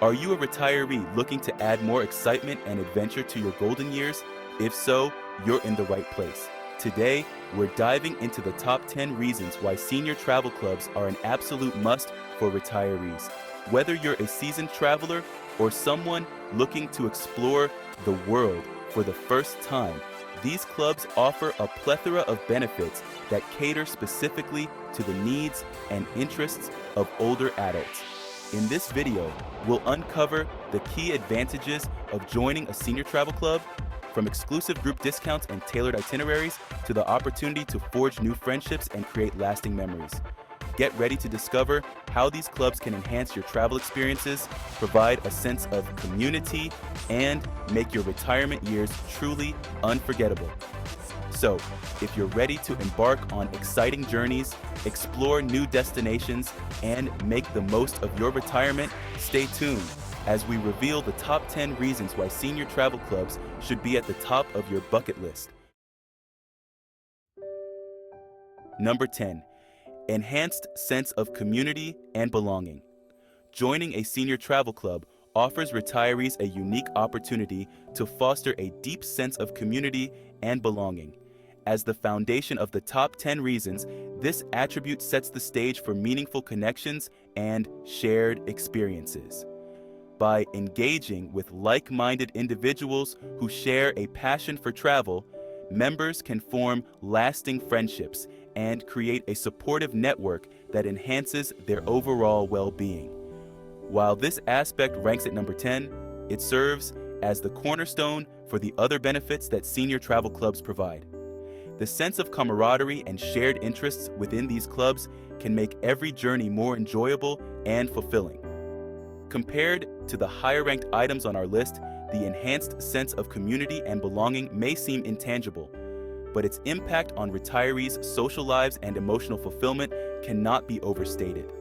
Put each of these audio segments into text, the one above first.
Are you a retiree looking to add more excitement and adventure to your golden years? If so, you're in the right place. Today, we're diving into the top 10 reasons why senior travel clubs are an absolute must for retirees. Whether you're a seasoned traveler or someone looking to explore the world for the first time, these clubs offer a plethora of benefits that cater specifically to the needs and interests of older adults. In this video, we'll uncover the key advantages of joining a senior travel club, from exclusive group discounts and tailored itineraries to the opportunity to forge new friendships and create lasting memories. Get ready to discover how these clubs can enhance your travel experiences, provide a sense of community, and make your retirement years truly unforgettable. So, if you're ready to embark on exciting journeys, explore new destinations, and make the most of your retirement, stay tuned as we reveal the top 10 reasons why senior travel clubs should be at the top of your bucket list. Number 10. Enhanced sense of community and belonging. Joining a senior travel club offers retirees a unique opportunity to foster a deep sense of community and belonging. As the foundation of the top 10 reasons, this attribute sets the stage for meaningful connections and shared experiences. By engaging with like-minded individuals who share a passion for travel, members can form lasting friendships and create a supportive network that enhances their overall well-being. While this aspect ranks at number 10, it serves as the cornerstone for the other benefits that senior travel clubs provide. The sense of camaraderie and shared interests within these clubs can make every journey more enjoyable and fulfilling. Compared to the higher-ranked items on our list, the enhanced sense of community and belonging may seem intangible, but its impact on retirees' social lives and emotional fulfillment cannot be overstated.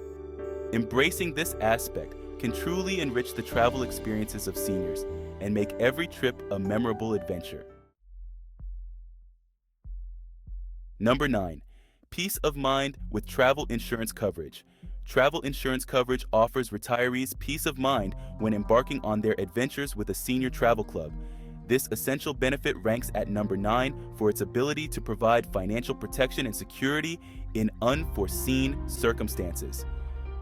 Embracing this aspect can truly enrich the travel experiences of seniors and make every trip a memorable adventure. Number 9. Peace of mind with travel insurance coverage. Travel insurance coverage offers retirees peace of mind when embarking on their adventures with a senior travel club. This essential benefit ranks at number 9 for its ability to provide financial protection and security in unforeseen circumstances.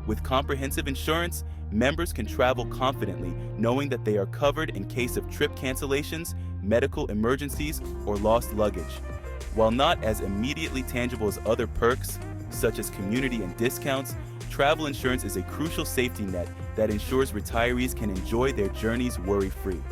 With comprehensive insurance, members can travel confidently knowing that they are covered in case of trip cancellations, medical emergencies, or lost luggage. While not as immediately tangible as other perks, such as community and discounts, travel insurance is a crucial safety net that ensures retirees can enjoy their journeys worry-free.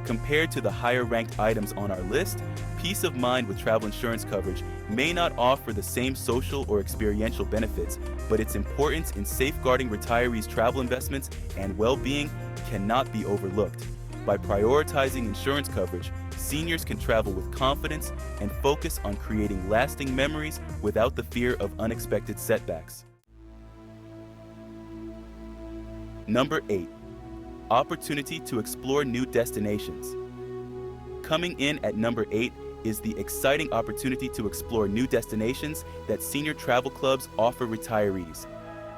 Compared to the higher-ranked items on our list, peace of mind with travel insurance coverage may not offer the same social or experiential benefits, but its importance in safeguarding retirees' travel investments and well-being cannot be overlooked. By prioritizing insurance coverage, seniors can travel with confidence and focus on creating lasting memories without the fear of unexpected setbacks. Number 8. Opportunity to explore new destinations. Coming in at number 8 is the exciting opportunity to explore new destinations that senior travel clubs offer retirees.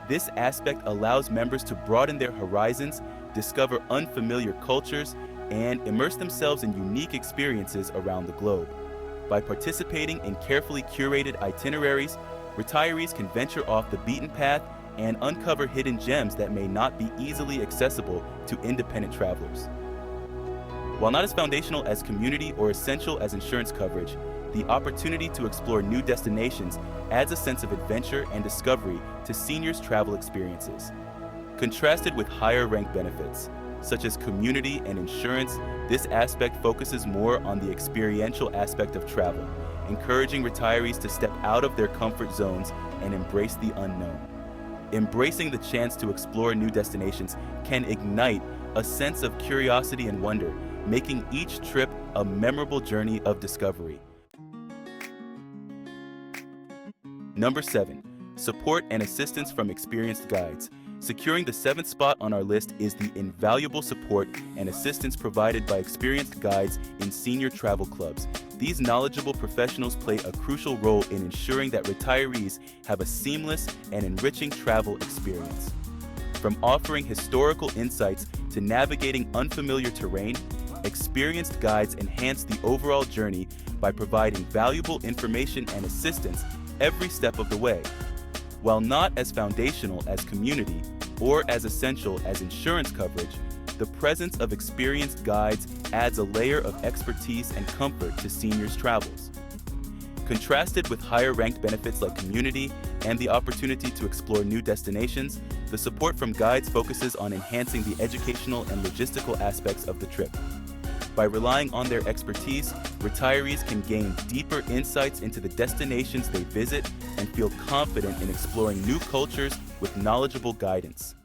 This aspect allows members to broaden their horizons, discover unfamiliar cultures, and immerse themselves in unique experiences around the globe. By participating in carefully curated itineraries, retirees can venture off the beaten path and uncover hidden gems that may not be easily accessible to independent travelers. While not as foundational as community or essential as insurance coverage, the opportunity to explore new destinations adds a sense of adventure and discovery to seniors' travel experiences. Contrasted with higher-ranked benefits, such as community and insurance, this aspect focuses more on the experiential aspect of travel, encouraging retirees to step out of their comfort zones and embrace the unknown. Embracing the chance to explore new destinations can ignite a sense of curiosity and wonder, making each trip a memorable journey of discovery. Number 7. Support and assistance from experienced guides. Securing the 7th spot on our list is the invaluable support and assistance provided by experienced guides in senior travel clubs. These knowledgeable professionals play a crucial role in ensuring that retirees have a seamless and enriching travel experience. From offering historical insights to navigating unfamiliar terrain, experienced guides enhance the overall journey by providing valuable information and assistance every step of the way. While not as foundational as community or as essential as insurance coverage, the presence of experienced guides adds a layer of expertise and comfort to seniors' travels. Contrasted with higher-ranked benefits like community and the opportunity to explore new destinations, the support from guides focuses on enhancing the educational and logistical aspects of the trip. By relying on their expertise, retirees can gain deeper insights into the destinations they visit and feel confident in exploring new cultures with knowledgeable guidance.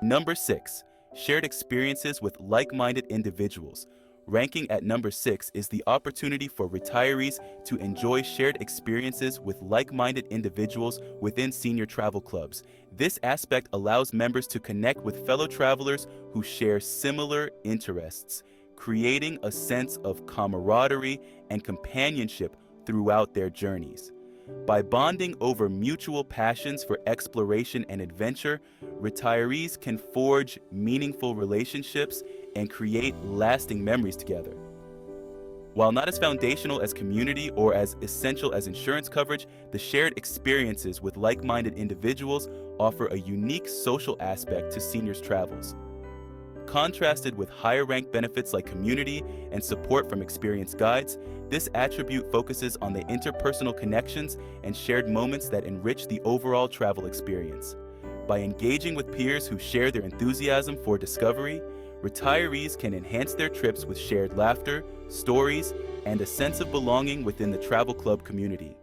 Number 6. Shared experiences with like-minded individuals. Ranking at number 6 is the opportunity for retirees to enjoy shared experiences with like-minded individuals within senior travel clubs. This aspect allows members to connect with fellow travelers who share similar interests, creating a sense of camaraderie and companionship throughout their journeys. By bonding over mutual passions for exploration and adventure, retirees can forge meaningful relationships and create lasting memories together. While not as foundational as community or as essential as insurance coverage, the shared experiences with like-minded individuals offer a unique social aspect to seniors' travels. Contrasted with higher-ranked benefits like community and support from experienced guides, this attribute focuses on the interpersonal connections and shared moments that enrich the overall travel experience. By engaging with peers who share their enthusiasm for discovery, retirees can enhance their trips with shared laughter, stories, and a sense of belonging within the travel club community.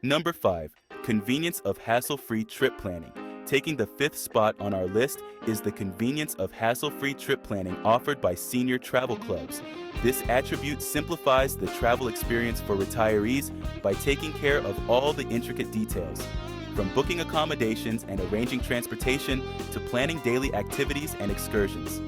Number 5. Convenience of hassle-free trip planning. Taking the 5th spot on our list is the convenience of hassle-free trip planning offered by senior travel clubs. This attribute simplifies the travel experience for retirees by taking care of all the intricate details, from booking accommodations and arranging transportation to planning daily activities and excursions.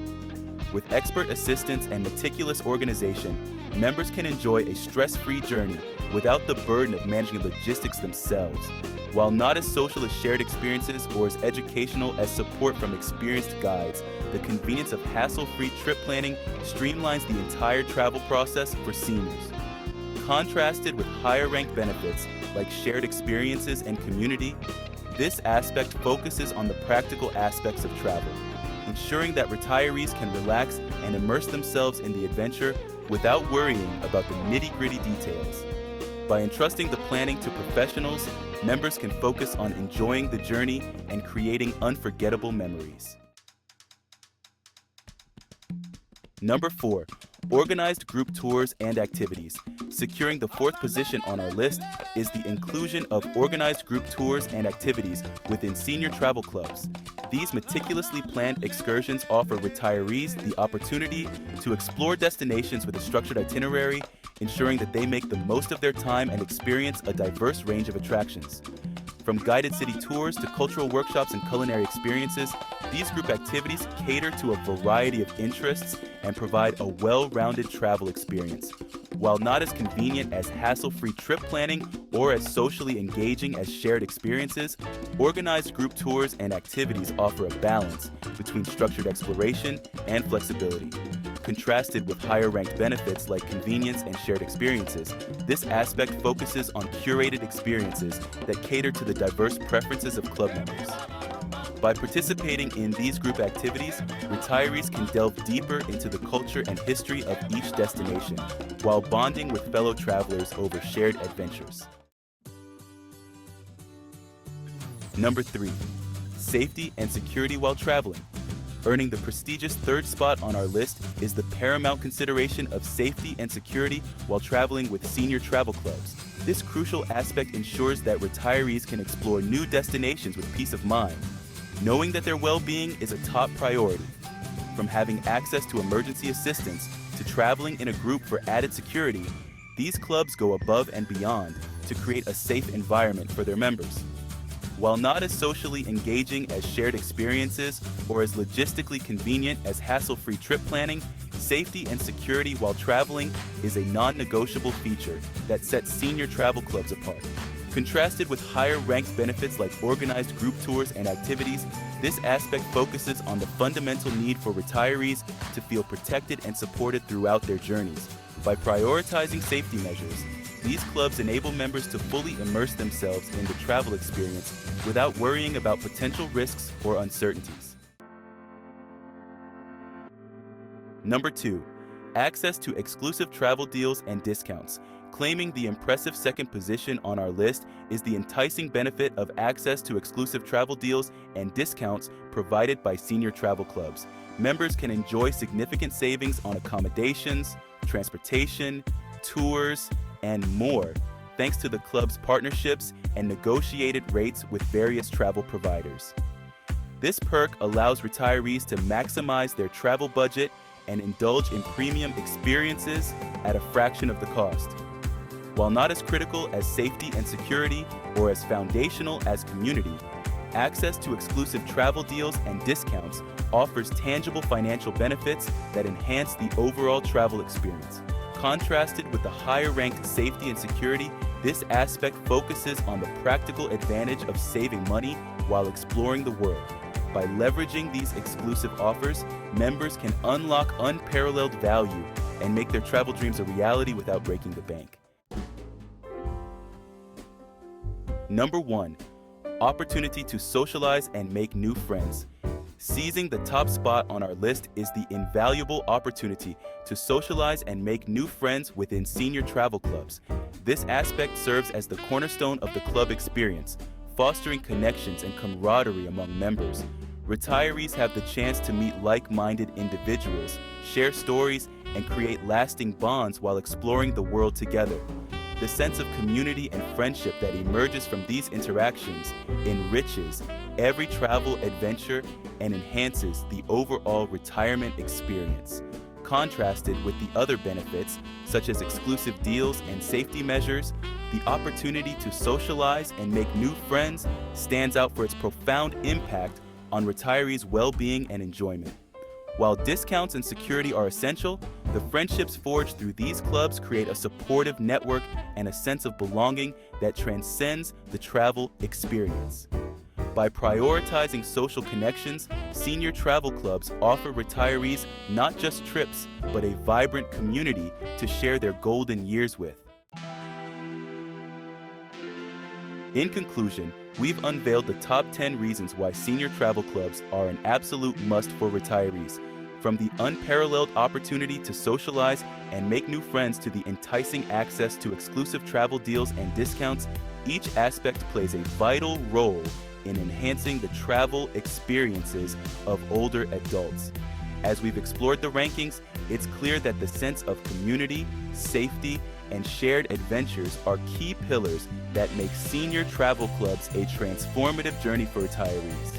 With expert assistance and meticulous organization, members can enjoy a stress-free journey without the burden of managing logistics themselves. While not as social as shared experiences or as educational as support from experienced guides, the convenience of hassle-free trip planning streamlines the entire travel process for seniors. Contrasted with higher-ranked benefits like shared experiences and community, this aspect focuses on the practical aspects of travel, ensuring that retirees can relax and immerse themselves in the adventure without worrying about the nitty-gritty details. By entrusting the planning to professionals, members can focus on enjoying the journey and creating unforgettable memories. Number 4. Organized group tours and activities. Securing the 4th position on our list is the inclusion of organized group tours and activities within senior travel clubs. These meticulously planned excursions offer retirees the opportunity to explore destinations with a structured itinerary, ensuring that they make the most of their time and experience a diverse range of attractions. From guided city tours to cultural workshops and culinary experiences, these group activities cater to a variety of interests and provide a well-rounded travel experience. While not as convenient as hassle-free trip planning or as socially engaging as shared experiences, organized group tours and activities offer a balance between structured exploration and flexibility. Contrasted with higher-ranked benefits like convenience and shared experiences, this aspect focuses on curated experiences that cater to the diverse preferences of club members. By participating in these group activities, retirees can delve deeper into the culture and history of each destination, while bonding with fellow travelers over shared adventures. Number 3. Safety and security while traveling. Earning the prestigious 3rd spot on our list is the paramount consideration of safety and security while traveling with senior travel clubs. This crucial aspect ensures that retirees can explore new destinations with peace of mind, knowing that their well-being is a top priority. From having access to emergency assistance to traveling in a group for added security, these clubs go above and beyond to create a safe environment for their members. While not as socially engaging as shared experiences or as logistically convenient as hassle-free trip planning, safety and security while traveling is a non-negotiable feature that sets senior travel clubs apart. Contrasted with higher-ranked benefits like organized group tours and activities, this aspect focuses on the fundamental need for retirees to feel protected and supported throughout their journeys. By prioritizing safety measures, these clubs enable members to fully immerse themselves in the travel experience without worrying about potential risks or uncertainties. Number 2. Access to exclusive travel deals and discounts. Claiming the impressive second position on our list is the enticing benefit of access to exclusive travel deals and discounts provided by senior travel clubs. Members can enjoy significant savings on accommodations, transportation, tours, and more, thanks to the club's partnerships and negotiated rates with various travel providers. This perk allows retirees to maximize their travel budget and indulge in premium experiences at a fraction of the cost. While not as critical as safety and security or as foundational as community, access to exclusive travel deals and discounts offers tangible financial benefits that enhance the overall travel experience. Contrasted with the higher-ranked safety and security, this aspect focuses on the practical advantage of saving money while exploring the world. By leveraging these exclusive offers, members can unlock unparalleled value and make their travel dreams a reality without breaking the bank. Number 1. Opportunity to socialize and make new friends. Seizing the top spot on our list is the invaluable opportunity to socialize and make new friends within senior travel clubs. This aspect serves as the cornerstone of the club experience, fostering connections and camaraderie among members. Retirees have the chance to meet like-minded individuals, share stories, and create lasting bonds while exploring the world together. The sense of community and friendship that emerges from these interactions enriches every travel adventure and enhances the overall retirement experience. Contrasted with the other benefits, such as exclusive deals and safety measures, the opportunity to socialize and make new friends stands out for its profound impact on retirees' well-being and enjoyment. While discounts and security are essential, the friendships forged through these clubs create a supportive network and a sense of belonging that transcends the travel experience. By prioritizing social connections, senior travel clubs offer retirees not just trips, but a vibrant community to share their golden years with. In conclusion, we've unveiled the top 10 reasons why senior travel clubs are an absolute must for retirees. From the unparalleled opportunity to socialize and make new friends to the enticing access to exclusive travel deals and discounts, each aspect plays a vital role in enhancing the travel experiences of older adults. As we've explored the rankings, it's clear that the sense of community, safety, and shared adventures are key pillars that make senior travel clubs a transformative journey for retirees.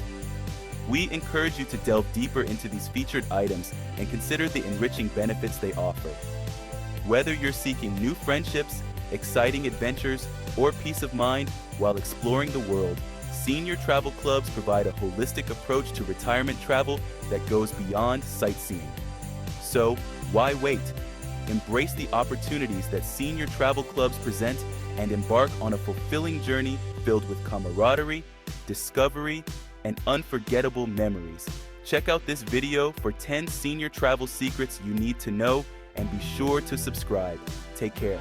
We encourage you to delve deeper into these featured items and consider the enriching benefits they offer. Whether you're seeking new friendships, exciting adventures, or peace of mind while exploring the world, senior travel clubs provide a holistic approach to retirement travel that goes beyond sightseeing. So, why wait? Embrace the opportunities that senior travel clubs present and embark on a fulfilling journey filled with camaraderie, discovery, and unforgettable memories. Check out this video for 10 senior travel secrets you need to know, and be sure to subscribe. Take care.